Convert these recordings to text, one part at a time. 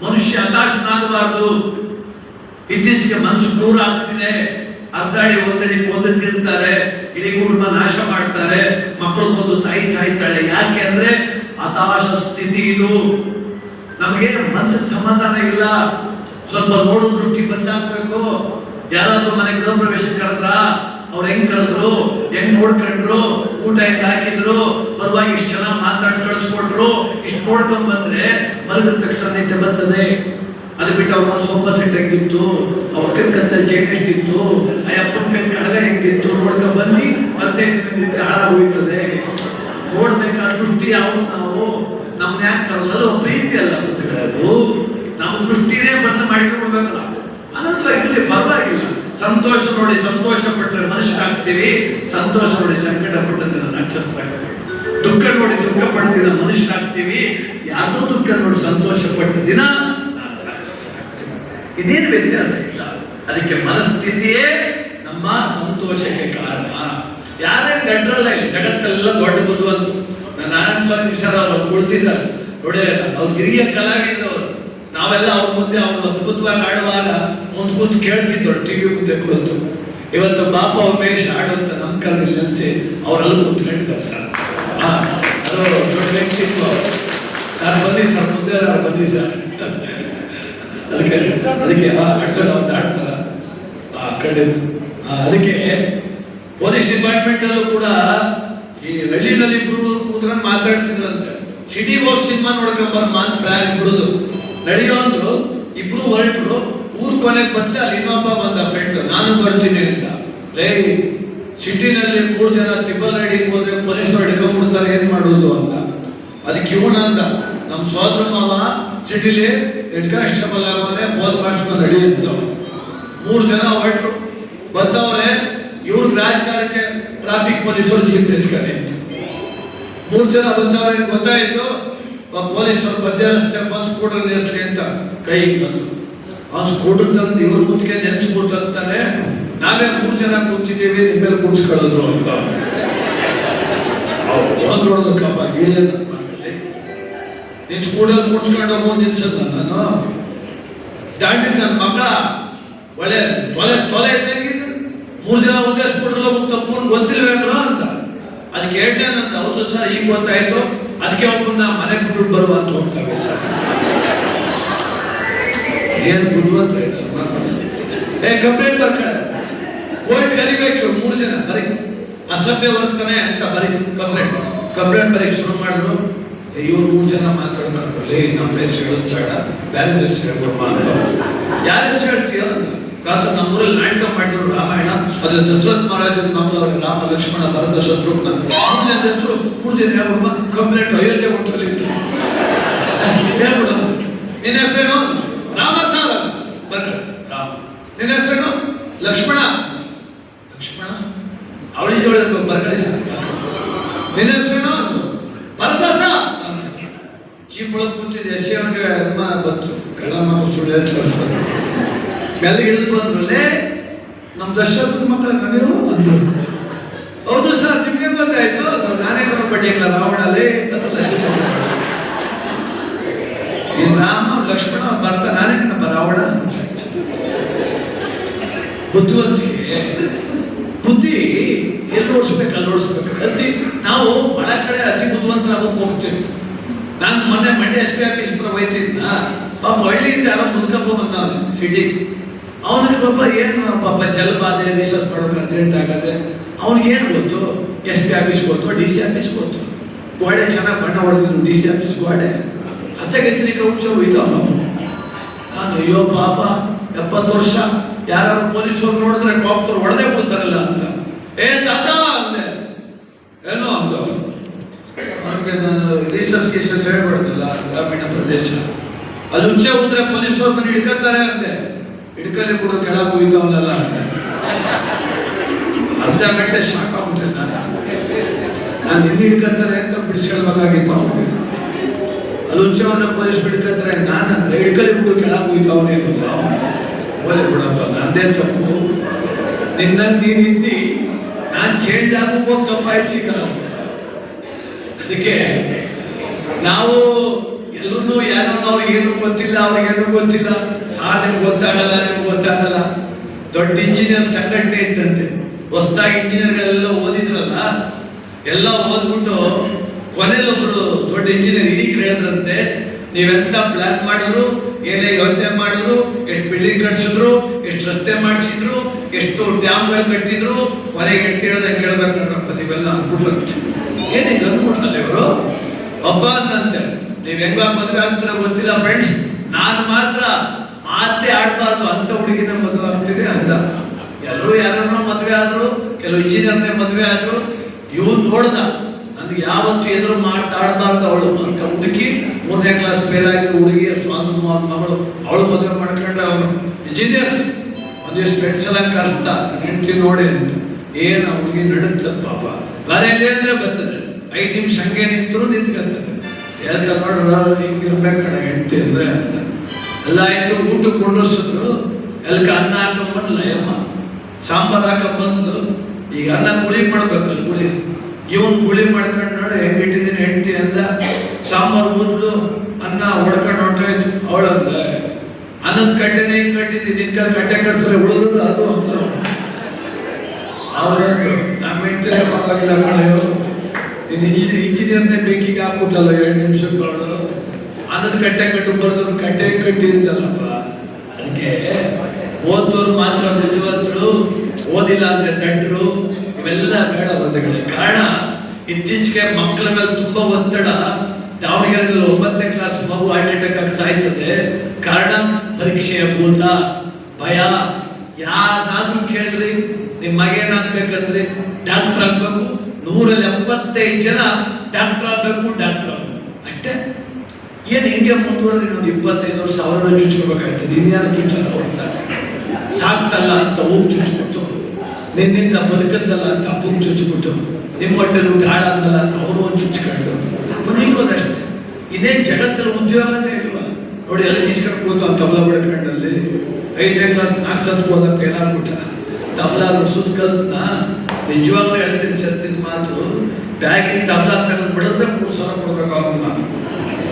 ಮನುಷ್ಯ ಹತಾಶನಾಗಬಾರದು. ಇತ್ತೀಚೆಗೆ ಮನಸ್ಸು ದೂರ ಆಗ್ತಿದೆ. ಅರ್ಧ ಅಡಿ ಒಂದಡಿ ಕೊಂದು ತಿಂತಾರೆ, ಇಡೀ ಕುಟುಂಬ ನಾಶ ಮಾಡ್ತಾರೆ, ಮಕ್ಕಳು ಕೊಂದು ತಾಯಿ ಸಾಯ್ತಾಳೆ. ಯಾಕೆ ಅಂದ್ರೆ ಹತಾಶ ಸ್ಥಿತಿ ಇದು. ನಮಗೆ ಮನಸ್ಸಿಗೆ ಸಮಾಧಾನ ಇಲ್ಲ. ಸ್ವಲ್ಪ ನೋಡು ದೃಷ್ಟಿ ಬದಲಾಗಬೇಕು. ಯಾರಾದ್ರೂ ಮನೆ ಗೃಹ ಪ್ರವೇಶ ಕರೆದ್ರ ಅವ್ರು ಹೆಂಗ್ ಕರೆದ್ರು, ಹೆಂಗ್ ನೋಡ್ಕೊಂಡ್ರು, ಊಟ ಹೆಂಗ್ ಹಾಕಿದ್ರು, ಬರುವಾಗ ಇಷ್ಟು ಚೆನ್ನಾಗಿ ಮಾತಾಡ್ಸಿ ಕಳಿಸ್ಕೊಟ್ರು, ಇಷ್ಟು ನೋಡ್ಕೊಂಡ್ ಬಂದ್ರೆ ಮಲಗಿದ ತಕ್ಷಣ ನಿದ್ದೆ ಬರ್ತದೆ. ಅದು ಬಿಟ್ಟು ಅವ್ರ ಮನೆ ಸೋಫಾ ಸೆಟ್ ಹೆಂಗಿತ್ತು, ಅವ್ರ ಕತ್ತಲ್ಲಿ ಚೈನ್ ಎಷ್ಟಿತ್ತು, ಆ ಅಪ್ಪನ ಕೈ ಕಡಗ ಹೆಂಗಿತ್ತು ನೋಡ್ಕೊಂಡ್ ಬನ್ನಿ ಮತ್ತೆ ನಿದ್ದೆ ಹಾಳಾಗೋಯ್ತದೆ. ನೋಡ್ಬೇಕಾದ ದೃಷ್ಟಿ ಯಾವ್ದು ನಾವು ನಮ್ನ ಯಾಕೆ ಕರಲ್ಲ ಪ್ರೀತಿ ಅಲ್ಲ ಬದುಕೊಳ್ಳೋದು. ನಮ್ಮ ದೃಷ್ಟಿನೇ ಬದಲು ಮಾಡಿಕೊಡ್ಬೇಕಲ್ಲ. ಅನಂತವಾಗಿರ್ಲಿ, ಪರವಾಗಿಲ್ಲ. ಸಂತೋಷ ನೋಡಿ ಸಂತೋಷ ಪಟ್ಟರೆ ಮನುಷ್ಯರಾಗ್ತೀವಿ, ಸಂತೋಷ ನೋಡಿ ಸಂಕಟ ಪಟ್ಟರೆ ರಾಕ್ಷಸರಾಗ್ತೀವಿ. ದುಃಖ ನೋಡಿ ದುಃಖ ಪಡ್ತಿದ ಮನುಷ್ಯರಾಗ್ತೀವಿ, ಯಾರೋ ದುಃಖ ನೋಡಿ ಸಂತೋಷ ಪಟ್ಟ ದಿನ ನಾನು ರಾಕ್ಷಸರಾಗ್ತೀನಿ. ಇದೇನು ವ್ಯತ್ಯಾಸ ಇಲ್ಲ. ಅದಕ್ಕೆ ಮನಸ್ಥಿತಿಯೇ ನಮ್ಮ ಸಂತೋಷಕ್ಕೆ ಕಾರಣ. ಯಾರೇ ಗಂಟ್ರಲ್ಲ ಇಲ್ಲ, ಜಗತ್ತೆಲ್ಲ ದೊಡ್ಡ ಬುದ್ಧಿವಂತರು. ನಾರಾಯಣ ಸ್ವಾಮಿ ಸರ್ ಅವರು ಉಳಿಸಿದ್ದಾರೆ ನೋಡಿ. ಅವ್ರು ಹಿರಿಯ ಕಲಾವಿದರು ಅವರು. ನಾವೆಲ್ಲ ಅವ್ರ ಮುಂದೆ ಅವರು ಅದ್ಭುತವಾಗಿ ಆಡುವಾಗ ಮುಂದ್ ಕೂತು ಕೇಳ್ತಿದ್ರು, ಟಿವಿ ಮುಂದೆ ಕುಳಿತು. ಇವತ್ತು ಬಾಪ ಉಮೇಶ್ ಆಡುವಂತ ನಮ್ಮ ಕಾಲದಲ್ಲಿ ನೆಲೆಸಿ ಅವರೆಲ್ಲ ಕೂತ್ಕೊಂಡಿದ್ದಾರೆ ಸರ್. ಅದು ದೊಡ್ಡ ವ್ಯಕ್ತಿತ್ವ. ಸರ್ ಬನ್ನಿ ಸರ್, ಮುಂದೆ ಅವ್ರು ಬನ್ನಿ ಸರ್. ಅದಕ್ಕೆ ಆಡ್ಸೋಣ ಅಂತ ಆಡ್ತಾರ ಆ ಕಡೆ. ಅದಕ್ಕೆ ಪೊಲೀಸ್ ಡಿಪಾರ್ಟ್ಮೆಂಟ್ ಅಲ್ಲೂ ಕೂಡ ಈ ಹಳ್ಳಿನಲ್ಲಿ ಇಬ್ರು ಕೂತ್ಕೊಂಡು ಮಾತಾಡ್ತಿದ್ರಂತೆ. ಸಿಟಿಗೆ ಹೋಗಿ ಸಿನಿಮಾ ನೋಡ್ಕೊಂಬರ್ ಮಾನ್ ಪ್ಲಾನ್ ಇಬ್ರುದು ನಡೆಯೋ ಅಂದ್ರು. ಇಬ್ರು ಹೊರಟರು. ಊರ್ ಕೊನೆಗೆ ಬದ್ಲೆ ಅಲ್ಲಿ ಇನ್ನೊಬ್ಬ ಬಂದ ಫ್ರೆಂಡ್, ನಾನು ಬರ್ತೀನಿ ಅಂತ. ಲೇ, ಸಿಟಿನಲ್ಲಿ 3 ಜನ ತ್ರಿಬಲ್ ರೈಡಿಂಗ್ ಹೋದ್ರೆ ಪೊಲೀಸರು ಹಿಡ್ಕೊಂಡ್ಬಿಡ್ತಾರೆ, ಏನ್ ಮಾಡುದು ಅಂತ. ಅದಕ್ಕೆ ಇವನಂದ, ನಮ್ ಸೋದರ ಮಾವ ಸಿಟಿಲಿ ಹೆಡ್ ಕಾನ್ಸ್ಟೇಬಲ್ ಆಗೋನೆ ಫೋನ್ ಮಾಡಿಸ್ಕೊಂಡು ರೆಡಿ ಅಂತ. 3 ಜನ ಹೊರಟರು. ಬಂದವ್ರೆ ಇವ್ರ ಗ್ರಾಚಾರಕ್ಕೆ ಟ್ರಾಫಿಕ್ ಪೊಲೀಸರು ಜೀಪ್ ಬೇಸ್ಕೊಂಡೆ ಅಂತ. 3 ಜನ ಬಂದವ್ರೆ. ಗೊತ್ತಾಯ್ತು ಪೊಲೀಸರು ಮಧ್ಯ ರಸ್ತೆ ಬಂದು ಸ್ಕೂಟರ್ ನಿಲ್ಲಿಸ್ಲಿ ಅಂತ ಕೈಗೆ ಬಂತು. ಆ ಸ್ಕೂಟರ್ ತಂದು ಇವ್ರ ಮುಂದಕ್ಕೆ ನೆನ್ಸ್ಬಿಟ್ಟು ಅಂತಾನೆ, ನಾವೇ 3 ಜನ ಕೂತಿದ್ದೀವಿ, ನಿಮ್ಮೇಲೆ ಕೂರ್ಸ್ಕೊಳ್ಳೋದು ಅಂತ. ಒಂದ್ ನೋಡ್ಬೇಕಪ್ಪ ಇಳಿಯ ಮಕ್ಕಳಲ್ಲಿ ನೀನ್ ಸ್ಕೂಟರ್ ಕೂರ್ಸ್ಕೊಂಡು ಹೋಗೋ ನಿಲ್ಸದ ನಾನು ದಾಂಡಿ ನನ್ನ ಮಗ ಒಳ್ಳೆ ತೊಲೆ ಇದ್ದಂಗಿದ್ದು 3 ಜನ ಒಂದೇ ಸ್ಕೂಟರ್ ಒಂದು ತಪ್ಪು ಗೊತ್ತಿಲ್ವೇನೋ ಅಂತ. ಅದಕ್ಕೆ ಹೇಳ್ತೇನಂತ. ಹೌದು ಸರ್, ಈಗ ಗೊತ್ತಾಯ್ತು, ಅದಕ್ಕೆ ಒಬ್ಬನ್ನ ಮನೆ ಬಿಟ್ಟು ಬರುವ ಅಂತ ಹೋಗ್ತವೆ ಸರ್. ಏನ್ ಬುದ್ಧಿವಂತ ಕಂಪ್ಲೇಂಟ್ ಬರ್ತಾರೆ. ಕೋರ್ಟ್ ಕಲಿಬೇಕು 3 ಜನ ಬರೀ ಅಸಭ್ಯ ವರ್ತನೆ ಅಂತ ಬರೀ ಕಂಪ್ಲೇಂಟ್ ಬರೀ ಶುರು ಮಾಡಿದ್ರು. ಇವ್ರು 3 ಜನ ಮಾತಾಡ್ಕೊಂಡ್ರಲ್ಲಿ ನಮ್ಮ ಹೆಸರು ಹೇಳೋದು ಬೇಡ, ಬೇರೆ ಹೆಸರು ಹೇಳ್ಕೊಡ್ಮ ಅಂತ. ಯಾರ ಹೆಸರು ಹೇಳ್ತೀಯ ಅಂತ. ರಾತ್ರಿ ನಮ್ಮೂರಲ್ಲಿ ನಾಟಕ ಮಾಡಿದ್ರು ರಾಮಾಯಣ. ಅದು ದಶರಥ ಮಹಾರಾಜನ ಮಕ್ಕಳವ್ರೆ, ರಾಮ ಲಕ್ಷ್ಮಣ ಭರತ ಶತ್ರುಘ್ನ. 3 ಜನ ಹೆಸರು 3 ಜನ ಹೇಳ್ಕೊಡ್ಮ. ಕಂಪ್ಲೇಂಟ್ ಅಯೋಧ್ಯೆ ಕೊಟ್ಟಲ್ಲಿ ಹೇಳ್ಬಿಡ. ನಿನ್ನ ಹೆಸರೇನು? ರಾಮ ಸಾಲ ಬರ್ಕ ರಾಮ. ನಿನ್ನ ಹೆಸರೇನು? ಲಕ್ಷ್ಮಣ. ಅವಳಿ ಜೋಳ ಬರ್ಕಳಿ ಸರ್. ನಿನ್ನ ಹೆಸರೇನು? ಭರದಾಸ. ಚೀಪೊಳಗೆ ಕೂತಿದ್ದೆ ಎಸ್ ಅವನಿಗೆ ಅನುಮಾನ ಬಂತು. ಕಳ್ಳಮ್ಮ ಸುಳ್ಳು ಮೆಲ್ಲಿಗೆ ಇಳಿದು ಬಂದ್ರಲ್ಲೇ ನಮ್ ದಶರಥನ ಮಕ್ಕಳ ಮನೆಯವರು ಅಂದ್ರು. ಹೌದು ಸರ್, ನಿಮ್ಗೆ ಗೊತ್ತಾಯ್ತು. ನಾನೇ ಬಡ್ಡಿಯಲ್ಲ ರಾವಣಲ್ಲಿ ಇನ್ ರಾಮ ಲಕ್ಷ್ಮಣ ಬರ್ತ, ನಾನೇ ನಮ್ಮ ರಾವಣ. ಬುದ್ಧಿವಂತಿಕೆ ಬುದ್ಧಿ ಎಲ್ಲಿ ಓಡಿಸ್ಬೇಕು ಅಲ್ಲಿ ಓಡಿಸ್ಬೇಕು. ಅತಿ ನಾವು ಬಹಳ ಕಡೆ ಅತಿ ಬುದ್ಧಿವಂತರಾಗೋಕೆ ಹೋಗ್ತೀವಿ. ನಾನು ಮೊನ್ನೆ ಮಂಡ್ಯ SP ಆಫೀಸ್ ಹೋಯ್ತಿದ್ನ. ಪಾಪ ಹಳ್ಳಿಯಿಂದ ಯಾರೋ ಮುದುಕಪ್ಪ ಬಂದವನು ಸಿಟಿ. ಅವನಿಗೆ ಪಾಪ ಏನು ಪಾಪ ಜಲಬಾಧೆ ರಿಸರ್ಚ್ ಮಾಡೋಕೆ ಅರ್ಜೆಂಟ್ ಆಗದೆ. ಅವ್ನಿಗೇನು ಗೊತ್ತು? SP ಆಫೀಸ್ ಗೊತ್ತು, DC ಆಫೀಸ್ ಗೊತ್ತು. ಗೋಡೆ ಚೆನ್ನಾಗಿ ಬಣ್ಣ ಹೊಡೆದಿದ್ರು DC ಆಫೀಸ್ ಗೋಡೆ. ಹತ್ತಗೆತ್ತಿನ ಕೌಚ ಹೋಯ್ತಾವ. ನಾನು ಅಯ್ಯೋ ಪಾಪ 70 ವರ್ಷ ಯಾರು ಪೊಲೀಸರು ನೋಡಿದ್ರೆ ಕೋಪ್ತವ್ರು ಹೊಡೆದೇ ಕೊಡ್ತಾರಲ್ಲ ಅಂತ. ತಾತ ಅಂದೆ. ಏನೋ ಅಂದ. ಅವನಿಗೆ ನಾನು ರಿಸರ್ಚ್ ಕೇಸಸ್ ಹೇಳ್ಬಾರ್ದಿಲ್ಲ, ಗ್ರಾಮೀಣ ಪ್ರದೇಶ ಅಲ್ಲಿ ಉಚ್ಚೆ ಹೋದ್ರೆ ಪೊಲೀಸರು ಬಂದು ಹಿಡ್ಕೊತಾರೆ ಅಂತೆ. ಹಿಡ್ಕಲ್ಲಿ ಕೂಡ ಕೆಳಗೆ ಹೋಯ್ತವನಲ್ಲ ಅಂತೆ. ಅರ್ಧ ಗಂಟೆ ಶಾಕ್ ಆಗ್ಬಿಟ್ಟೆ. ನಾನು ಎಲ್ಲಿ ಹಿಡ್ಕೊತಾರೆ ಅಂತ ಬಿಡಿಸ್ಕೊಳ್ಬೇಕಾಗಿತ್ತು ಅವನಿಗೆ. ಅಲ್ಲಿ ಉಚ್ಚವನ್ನ ಪೊಲೀಸ್ ಹಿಡ್ಕೊತಾರೆ. ನಾನಂದ್ರೆ ಹಿಡ್ಕಲ್ಲಿ ಕೂಡ ಕೆಳಗೆ ಹೋಯ್ತವನೇನಲ್ಲ. ಓಲೆ ಬಿಡಪ್ಪ, ನಂದೇ ತಪ್ಪು. ನಿನ್ನಂಗೆ ನೀನ್ ಇದ್ದಿ ನಾನ್ ಚೇಂಜ್ ಆಗೋಕೆ ಹೋಗಿ ತಪ್ಪಾಯ್ತು ಈಗ. ಅದಕ್ಕೆ ನಾವು ಎಲ್ಲರೂ ಏನೋ ಅವ್ರಿಗೇನು ಗೊತ್ತಿಲ್ಲ, ಅವ್ರಿಗೇನು ಗೊತ್ತಿಲ್ಲ. ನಿಮ್ಗೆ ಗೊತ್ತಾಗಲ್ಲ, ನಿಮ್ಗೆ ಗೊತ್ತಾಗಲ್ಲ. ದೊಡ್ಡ ಇಂಜಿನಿಯರ್ ಸಂಘಟನೆ ಇದ್ದಂತೆ. ಹೊಸದಾಗಿ ಇಂಜಿನಿಯರ್ಗಳೆಲ್ಲ ಓದಿದ್ರಲ್ಲ, ಎಲ್ಲ ಓದ್ಬಿಟ್ಟು ಕೊನೆಯಲ್ಲೊಬ್ರು ದೊಡ್ಡ ಇಂಜಿನಿಯರ್ ಇದಕ್ಕೆ ಹೇಳಿದ್ರಂತೆ, ನೀವೆಂತ ಪ್ಲಾನ್ ಮಾಡಿದ್ರು, ಏನೇ ಯೋಚನೆ ಮಾಡಿದ್ರು, ಎಷ್ಟು ಬಿಲ್ಡಿಂಗ್ ಕಟ್ಸಿದ್ರು, ಎಷ್ಟು ರಸ್ತೆ ಮಾಡಿಸಿದ್ರು, ಎಷ್ಟು ಡ್ಯಾಮ್ಗಳು ಕಟ್ಟಿದ್ರು, ಕೊನೆಗೆ ಎಷ್ಟು ಹೇಳ್ದಂಗೆ ಕೇಳ್ಬೇಕಂದ್ರಪ್ಪ ನೀವೆಲ್ಲ ಅನ್ಬಿಟ್ರಂತೆ. ಏನೀಗ ಅನ್ಬಿಟ್ರಲ್ಲ ಇವರು ಹಬ್ಬ ಅಂದಂತೆ. ನೀವ್ ಹೆಂಗ ಮದುವೆ ಆಗ್ತೀರ ಗೊತ್ತಿಲ್ಲ ಫ್ರೆಂಡ್ಸ್, ನಾನು ಮಾತ್ರ ಮಾತೇ ಆಡ್ಬಾರ್ದು ಅಂತ ಹುಡುಗಿನ ಮದುವೆ ಆಗ್ತೀನಿ ಅಂದ. ಎಲ್ಲರೂ ಯಾರನ್ನ ಮದುವೆ ಆದ್ರು, ಕೆಲವು ಇಂಜಿನಿಯರ್ನೇ ಮದುವೆ ಆದ್ರು. ಇವನ್ ನೋಡ್ದ, ನನ್ಗೆ ಯಾವತ್ತು ಎದುರು ಮಾತಾಡಬಾರ್ದು ಅವಳು ಅಂತ ಹುಡುಗಿ, 3ನೇ ಕ್ಲಾಸ್ ಫೇಲ್ ಆಗಿರೋ ಹುಡುಗಿ, ಸ್ವಾಮಿ ಮಗಳು, ಅವಳು ಮದುವೆ ಮಾಡ್ಕೊಂಡ್ರೆ ಅವನು ಇಂಜಿನಿಯರ್. ಒಂದಿಷ್ಟು ಫ್ರೆಂಡ್ಸ್ ಎಲ್ಲ ಕರೆಸ್ತಾ, ಹೆಂಡ್ತಿ ನೋಡಿ ಅಂತ. ಏನ್ ಆ ಹುಡುಗಿ ನಡುತ್ತದ ಪಾಪ. ಬೇರೆ ಅಂದ್ರೆ ಬರ್ತದೆ, 5 ನಿಮಿಷ ಹಂಗೆ ನಿಂತರು ನಿಂತ್ಕೊತದೆ. ಯಾಕ ನೋಡ್ರ ಹಿಂಗಿರ್ಬೇಕಣ ಹೆಂಡ್ತಿ ಅಂದ್ರೆ ಅಂತ. ಎಲ್ಲ ಆಯ್ತು, ಊಟ ಕೊಂಡಿಸಿದ್ರು. ಎಲ್ಕ ಅನ್ನ ಹಾಕೊಂಬಂದ್ಲ ಯಮ್ಮ, ಸಾಂಬಾರ್ ಹಾಕೊಂಬಂದ್ಲು. ಈಗ ಅನ್ನ ಗುಳಿ ಮಾಡ್ಬೇಕಲ್ಲ, ಗುಳಿ. ಇವನ್ ಗುಳಿ ಮಾಡ್ಕೊಂಡು ನೋಡಿ ಹೆಂಗಿಟ್ಟಿದ್ದೀನಿ ಹೆಂಡ್ತಿ ಅಂದ. ಸಾಂಬಾರ್ ಊದ್ಲು, ಅನ್ನ ಹೊಡ್ಕೊಂಡು ಹೊಂಟೋಯ್ತು. ಅವಳಂದ, ಅನ್ನದ ಕಟ್ಟೆನೇ ಹಿಂಗ್ ಕಟ್ಟಿದ್ದಿ, ನಿನ್ ಕೈ ಕಟ್ಟೆ ಕಟ್ಸ್ರೆ ಉಳಿದ್ರು ಅದು ಅಂದ್ಲು. ಅವ್ರು ನಮ್ಮ ಹೆಂಡ್ತಿನೇ ಪರವಾಗಿಲ್ಲ ಕಳೆಯೋ, ಇಂಜಿನಿಯರ್ನೇ ಬೇಕಿಗ ಹಾಕ್ಬಿಟ್ಟಲ್ಲ 2 ನಿಮಿಷಗಳು. ಅನ್ನದ ಕಟ್ಟೆ ಕಟ್ಟು ಬರ್ದವ್ರು ಕಟ್ಟೆ ಕಟ್ಟಿ ಅಂತಲ್ಲಪ್ಪ. ಅದಕ್ಕೆ ಓದೋರು ಮಾತ್ರ ಬುದ್ಧಿವಂತರು, ಓದಿಲ್ಲ ಅಂದ್ರೆ ದಡ್ರು. ಇವೆಲ್ಲ ಬೇಡ ಬಂಧುಗಳೇ. ಕಾರಣ ಇತ್ತೀಚೆಗೆ ಮಕ್ಕಳ ಮೇಲೆ ತುಂಬಾ ಒತ್ತಡ. ದಾವಣಗೆರೆಯಲ್ಲಿ 9ನೇ ಕ್ಲಾಸ್ ಮಗು ಹಾರ್ಟ್ ಅಟ್ಯಾಕ್ ಆಗಿ ಸಾಯ್ತದೆ. ಕಾರಣ ಪರೀಕ್ಷೆಯ ಭೂತ, ಭಯ. ಯಾರನ್ನಾದ್ರೂ ಕೇಳ್ರಿ, ನಿಮ್ ಮಗ ಏನಾಗ್ಬೇಕಂದ್ರೆ ಡಾಕ್ಟರ್ ಆಗ್ಬೇಕು. 175 ಜನ ಡಾಕ್ಟರ್ ಆಗ್ಬೇಕು, ಡಾಕ್ಟರ್ ಆಗ್ಬೇಕು ಅಷ್ಟೇ. ಏನ್ ಹಿಂಗೆ ಮುಂದುವರೆದ್ರೆ ಇನ್ನೊಂದು 25 ವರ್ಷ ಅವರನ್ನ ಚುಚ್ಕೋಬೇಕಾಗ್ತದೆ. ಇನ್ಯಾರು ಚುಚ್ಚಲ್ಲ, ಹೋಗ್ತಾ ಸಾಕ್ತಲ್ಲ ಅಂತ ಹೋಗಿ ಚುಚ್ಬಿಟ್ಟು, ನಿನ್ನಿಂದ ಬದುಕದ್ದಲ್ಲ ಅಂತ ಅಪ್ಪಂಗೆ ಚುಚ್ಬಿಟ್ಟು, ನಿಮ್ಮ ಹೊಟ್ಟೆಲು ಹಾಳಾದಲ್ಲ ಅಂತ ಅವರು ಒಂದು ಚುಚ್ಕೊಂಡು ಮುಗಿಕೋದಷ್ಟೇ. ಇದೇ ಜಗತ್ತಲ್ಲಿ ಉದ್ಯೋಗನೇ ಇಲ್ವಾ ನೋಡಿ. ಎಲ್ಲ ಕಿಸ್ಕೊಂಡು ಕೂತು ಆ ತಬಲ ಬಡ್ಕೊಂಡಲ್ಲಿ 5ನೇ ಕ್ಲಾಸ್ 4 ಸತ್ ಹೋದ ಫೇಲ್ ಆಗ್ಬಿಟ್ಟ. ತಬಲ ಸುತ್ಕಲ್ನ ನಿಜವಾಗ್ಲೂ ಹೇಳ್ತೀನಿ, ಸತ್ತಿನ ಮಾತು. ಬ್ಯಾಗಿನ ತಬಲ ತಗೊಂಡು ಬಿಡಿದ್ರೆ 3 ಸಾವಿರ ಕೊಡ್ಬೇಕು ಅವನ್ನ.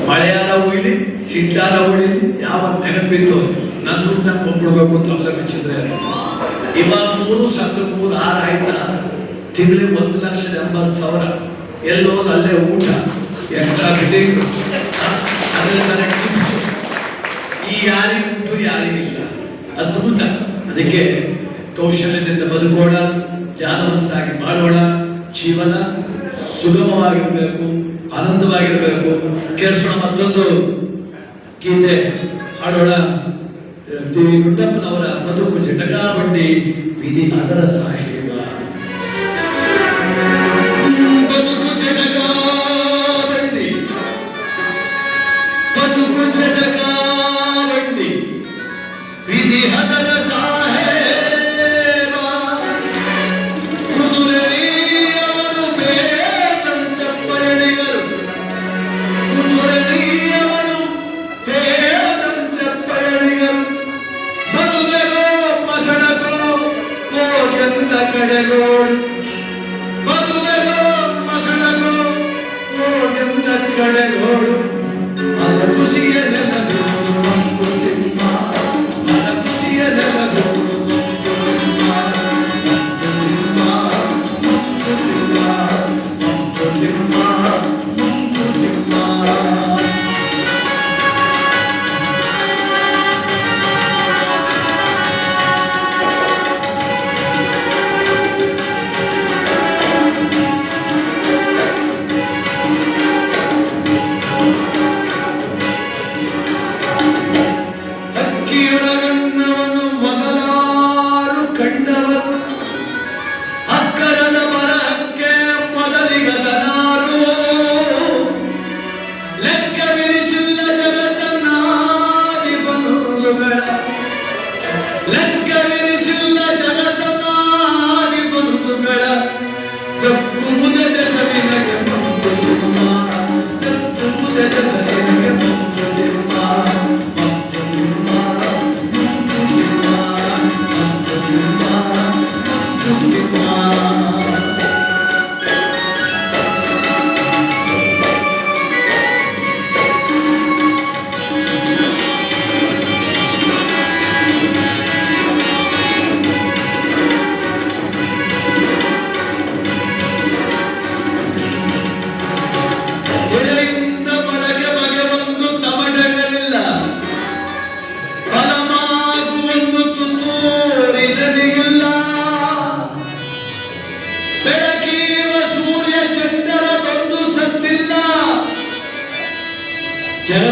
ಮಳೆಯಾರ ಹೊಯ್ಲಿ, ಸಿಡ್ಲಾರ ಹೊಡಿಲಿ, ಯಾವ ನೆನಪಿತ್ತು ನನ್ನ ದುಡ್ಡು ನಂಗೆ ಒಪ್ಬಿಡ್ಬೇಕು ತಬಲ ಮೆಚ್ಚಿದ್ರೆ. ಇವಾಗ 3 ಸಂಘ 3 6 ಆಯ್ತಾ, ತಿಂಗಳಿಗೆ 1,80,000. ಎಲ್ಲೋದ್ರು ಅಲ್ಲೇ ಊಟ, ಎಕ್ಸ್ಟ್ರಾ ಫಿಟ್ಟಿಂಗ್, ಅದೆಲ್ಲ ನನಗೆ ಟಿಪ್ಸ್. ಈ ಯಾರಿಗುಂಟು ಯಾರಿಗಿಲ್ಲ, ಅದ್ಭುತ. ಅದಕ್ಕೆ ಕೌಶಲ್ಯದಿಂದ ಬದುಕೋಣ, ಜಾನವಂತರಾಗಿ ಬಾಳೋಣ. ಜೀವನ ಸುಗಮವಾಗಿರ್ಬೇಕು, ಆನಂದವಾಗಿರ್ಬೇಕು. ಕೇಳಿಸೋಣ ಮತ್ತೊಂದು ಗೀತೆ ಹಾಡೋಣ. ಡಿ ವಿ ಗುಂಡಪ್ಪನವರ ಬದುಕು ಜಟಕಾ ಬಂಡಿ, ವಿಧಿ ಅದರ ಸಾಹೇಬ. ಬದುಕು ಜಟಕಾ ಬಂಡಿ, ಬದುಕು ಜಟಕಾ ಬಂಡಿ, ವಿಧಿ ಅದರ ಸಾಹೇಬ. ಕುದುರೆಯವನು ಬೇಕಂತ ಪಯಣಿಗರು, ಕುದುರೆಯವನು ಬೇಕಂತ ಪಯಣಿಗರು. ಮದುವೆಗೋ ಮಸಣಗೋ ಹೋಗೆಂದ ಕಡೆಗೋಡು, ಮದುವೆಗೋ ಮಸಣಗೋ ಹೋಗೆಂದ ಕಡೆಗೋಡು. ಅದು ಖುಷಿಯ ನೆನಪು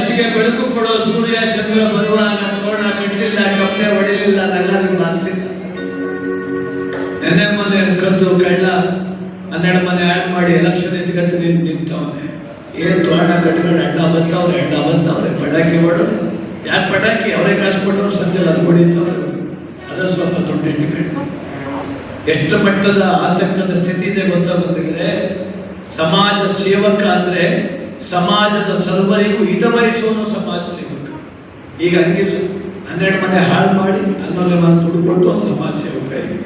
ಜಗತ್ತಿಗೆ ಬೆಳಕು ಕೊಡೋ ಸೂರ್ಯ ಚಂದ್ರ ಬರುವಾಗ ತೋರಣ ಕಟ್ಟಲಿಲ್ಲ, ಕಪ್ಪೆ ಹೊಡಿಲಿಲ್ಲ, ನಗರ ಬಾರಿಸಿಲ್ಲ. ನೆನೆ ಮೊನ್ನೆ ಕದ್ದು ಕಳ್ಳ 12 ಮನೆ ಹಾಳು ಮಾಡಿ ಎಲೆಕ್ಷನ್ ಎತ್ಕಂತ ನಿಂತವನೆ. ಏನ್ ತೋರಣ ಕಟ್ಕೊಂಡು ಅಣ್ಣ ಬಂತವ್ರೆ ಪಟಾಕಿ ಹೊಡೋದು. ಯಾಕೆ ಪಟಾಕಿ? ಅವರೇ ಕಾಸು ಕೊಟ್ಟವ್ರು, ಸಂಜೆ ಅದು ಹೊಡಿತವ್ರು. ಅದ ಸ್ವಲ್ಪ ದುಡ್ಡು ಇಟ್ಕೊಂಡು ಎಷ್ಟು ಮಟ್ಟದ ಆತಂಕದ ಸ್ಥಿತಿ ಇದೆ ಗೊತ್ತಾ ಬಂಧುಗಳೇ. ಸಮಾಜ ಸೇವಕ ಅಂದ್ರೆ ಸಮಾಜದ ಸರ್ವರಿಗೂ ಹಿತವಹಿಸೋನು ಸಮಾಜ ಸೇವಕ. ಈಗ ಹಂಗಿಲ್ಲ. 12 ಮನೆ ಹಾಳು ಮಾಡಿ 11 ಮನೆ ದುಡ್ಡು ಕೊಟ್ಟು ಒಂದು ಸಮಾಜ ಸೇವಕ. ಈಗ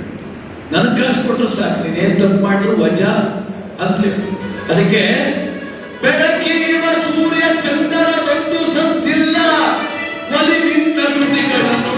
ನನಗೆ ಕಾಸು ಕೊಟ್ಟರು ಸಾಕು, ನೀನೇನ್ ತಪ್ಪು ಮಾಡಿದ್ರು ವಜಾ ಅಂತ. ಅದಕ್ಕೆ ಬೆಳಕಿರುವ ಸೂರ್ಯ ಚಂದ್ರದೊಂದು ಸತ್ತಿಲ್ಲ, ಒಲಿ ನಿನ್ನ ತುಟಿಗಳನ್ನು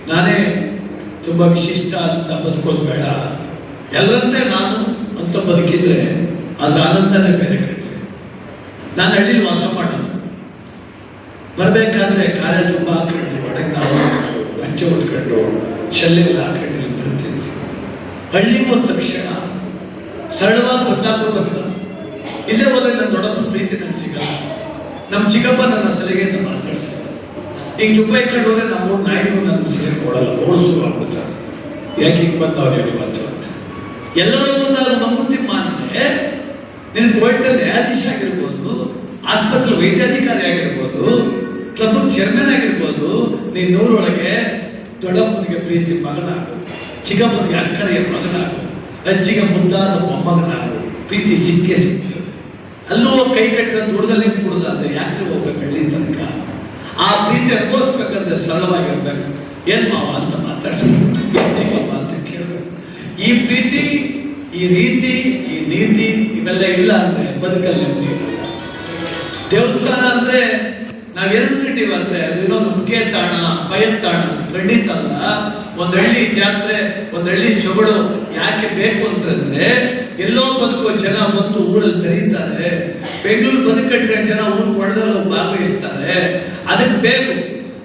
ನಾನೇ ತುಂಬಾ ವಿಶಿಷ್ಟ ಅಂತ ಬದುಕೋದು ಬೇಡ, ಎಲ್ಲರಂತೆ ನಾನು ಅಂತ ಬದುಕಿದ್ರೆ ಅದ್ರ ಆನಂದನೇ ಬೇರೆ ಕೈತೆ. ನಾನು ಹಳ್ಳಿಲಿ ವಾಸ ಮಾಡೋದು. ಬರ್ಬೇಕಾದ್ರೆ ಕಾಲ ತುಂಬ ಹಾಕೊಂಡು ಒಳಗೆ ನಾವು ಪಂಚೆ ಹೊತ್ಕೊಂಡು ಶಲ್ಲೆಲ್ಲ ಹಾಕೊಂಡು ಬರ್ತಿದ್ವಿ. ಹಳ್ಳಿಗೂ ಹೋದ ತಕ್ಷಣ ಸರಳವಾಗಿ ಬದಲಾಗೋದಲ್ಲ. ಇಲ್ಲೇ ಹೋದ್ರೆ ನನ್ನ ದೊಡ್ಡಪ್ಪನ ಪ್ರೀತಿ ನಂಗೆ ಸಿಗಲ್ಲ, ನಮ್ಮ ಚಿಕ್ಕಪ್ಪ ನನ್ನ ಸಲಿಗೆಯಿಂದ ಮಾತಾಡ್ಸಲ್ಲ. ಈಗ ಜುಬ್ಬ ಇಟ್ಕೊಂಡು ಹೋದ್ರೆ ನಮ್ಮ ನಾಯಿಗೂ ನನ್ನ ಸೇರ್ಕೊಡಲ್ಲ, ಬೋಳ್ಸು ಆಗ್ಬಿಡ್ತಾರೆ. ಯಾಕೆ ಹಿಂಗೆ ಬಂದವ್ರು ಹೇಳಿ ಮಾತು ಅಂತ. ಎಲ್ಲರೂ ನಾನು ಮಂಗುತಿಮ್ಮ ಅಂದ್ರೆ ನಿನ್ನ ಕೋರ್ಟಲ್ಲಿ ನ್ಯಾಯಾಧೀಶ ಆಗಿರ್ಬೋದು, ಆಸ್ಪತ್ರೆ ವೈದ್ಯಾಧಿಕಾರಿ ಆಗಿರ್ಬೋದು, ಕ್ಲಬ್ ಚೇರ್ಮನ್ ಆಗಿರ್ಬೋದು. ನೀನ್ ನೂರೊಳಗೆ ದೊಡ್ಡಪ್ಪನಿಗೆ ಪ್ರೀತಿ ಮಗನಾಗು, ಚಿಕ್ಕಪ್ಪನಿಗೆ ಅಕ್ಕರಿಗೆ ಮಗನಾಗು, ಅಜ್ಜಿಗೆ ಮುದ್ದಾದ ಮೊಮ್ಮಗನಾಗು. ಪ್ರೀತಿ ಸಿಕ್ಕೇ ಸಿಗ್ತದೆ. ಅಲ್ಲೂ ಕೈ ಕಟ್ಕೊಂಡು ದೂರದಲ್ಲಿ ಕುಡ್ದಾದ್ರೆ ಯಾಕೆ ಹೋಗ್ಬೇಕು ಹಳ್ಳಿ ತನಕ? ಆ ಪ್ರೀತಿ ಅನುಭವಿಸ್ಬೇಕಂದ್ರೆ ಸರಳವಾಗಿರ್ಬೇಕು. ಏನ್ ಮಾವ ಅಂತ ಮಾತಾಡ್ಸ್ಬೇಕು, ಏನ್ ಚಿಕ್ಕಪ್ಪ ಅಂತ ಕೇಳ್ಬೇಕು. ಈ ಪ್ರೀತಿ, ಈ ರೀತಿ, ಈ ನೀತಿ ಇವೆಲ್ಲ ಇಲ್ಲ ಅಂದ್ರೆ ಬದುಕಲ್ಲಿ ನೆಮ್ಮದಿ ಇರಲ್ಲ. ದೇವಸ್ಥಾನ ಅಂದ್ರೆ ನಾವೇನು ಕಂಡೀವಿ ಅಂದ್ರೆ ಅದೇನೋ ನಂಬಿಕೆ ತಾಣ, ಭಯದ ತಾಣ. ಖಂಡಿತ ಅಲ್ಲ. ಒಂದಳ್ಳಿ ಜಾತ್ರೆ, ಒಂದಳ್ಳಿ ಚೊಗಳು ಯಾಕೆ ಬೇಕು ಅಂತಂದ್ರೆ ಎಲ್ಲೋ ಬದುಕುವ ಜನ ಬಂದು ಊರಲ್ಲಿ ಬೆರೀತಾರೆ. ಬೆಂಗಳೂರು ಬದುಕಟ್ಕೊಂಡು ಜನ ಊರು ಕೊಡದಲ್ಲಿ ಭಾಗವಹಿಸ್ತಾರೆ. ಅದಕ್ಕೆ ಬೇಕು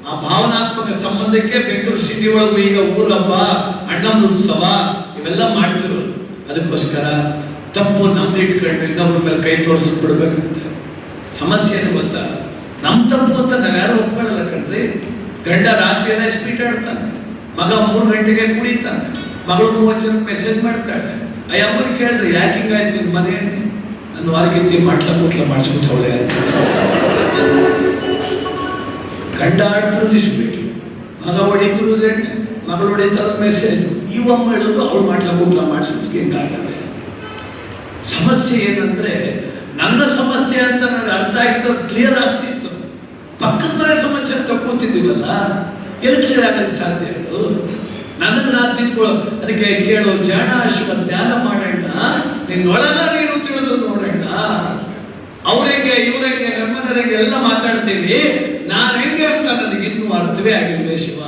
ಆ ಭಾವನಾತ್ಮಕ ಸಂಬಂಧಕ್ಕೆ. ಬೆಂಗಳೂರು ಸಿಟಿ ಒಳಗೂ ಈಗ ಊರ ಹಬ್ಬ, ಅಣ್ಣನ ಉತ್ಸವ ಇವೆಲ್ಲ ಮಾಡ್ತಿರೋದು. ಅದಕ್ಕೋಸ್ಕರ ತಪ್ಪು ನಮ್ದು ಇಟ್ಕೊಂಡು ಇನ್ನೊಬ್ಬರ ಮೇಲೆ ಕೈ ತೋರಿಸ್ ಬಿಡ್ಬೇಕಂತ. ಸಮಸ್ಯೆ ಏನು ಗೊತ್ತಾ? ನಮ್ ತಪ್ಪು ಅಂತ ನಾವ್ಯಾರು ಒಪ್ಕೊಳ್ಳಲ್ಲ ಕಣ್ರಿ. ಗಂಡ ರಾತ್ರಿ ಎಲ್ಲ ಸ್ಪೀಟ್ ಆಡ್ತಾನೆ, ಮಗ 3 ಗಂಟೆಗೆ ಕುಡಿತಾನೆ, ಮಗಳು 30 ಜನಕ್ಕೆ ಮೆಸೇಜ್ ಮಾಡ್ತಾಳೆ. ಆ ಅಮ್ಮನ ಕೇಳಿದ್ರೆ ಯಾಕೆ ಹಿಂಗಾಯ್ತು ನಿನ್ ಮನೆಯಲ್ಲಿ? ನನ್ನ ವಾರಗಿತ್ತಿ ಮಾಡ್ಲ ಮಾಡಿಸ್ಬಿಟ್ಟವಳೆ ಅಂತ. ಗಂಡ ಆಡ್ತಿರೋದು ಸ್ಪೀಟು, ಮಗ ಹೊಡಿತಿರೋದು ಎಣ್ಣೆ, ಮಗಳು ಹೊಡಿತಾರ ಮೆಸೇಜ್. ಅಮ್ಮ ಹೇಳೋದು ಅವ್ರು ಮಾಡ್ಲ ಮಾಡಿಸೋದಕ್ಕೆ ಹಿಂಗಾಗಲ್ಲ. ಸಮಸ್ಯೆ ಏನಂದ್ರೆ ನನ್ನ ಸಮಸ್ಯೆ ಅಂತ ನನಗೆ ಅರ್ಥ ಆಗಿದ್ದು ಕ್ಲಿಯರ್ ಆಗ್ತಿತ್ತು. ಪಕ್ಕದ ಮನೆ ಸಮಸ್ಯೆ ಅಂತ ಕೂತಿದ್ದೀವಲ್ಲ, ಎಲ್ಲಿ ಕ್ಲಿಯರ್ ಆಗಕ್ಕೆ ಸಾಧ್ಯ ಅದು? ನನಗೆ ನಾನು ತಿಳ್ಕೊಳ್ಳೋ. ಅದಕ್ಕೆ ಕೇಳೋ ಜಾಣ ಶಿವ ಧ್ಯಾನ ಮಾಡೋಣ, ನಿನ್ನೊಳಗ ನೀನು ತಿಳಿದು ನೋಡೋಣ. ಅವ್ರೆಂಗೆ ಇವ್ರೆಂಗೆ ನಮ್ಮನೆಗೆ ಎಲ್ಲ ಮಾತಾಡ್ತೀವಿ, ನಾನು ಹೆಂಗೆ ಅಂತ ನನಗೆ ಇನ್ನೂ ಅರ್ಥವೇ ಆಗಿಲ್ವೇ ಶಿವ.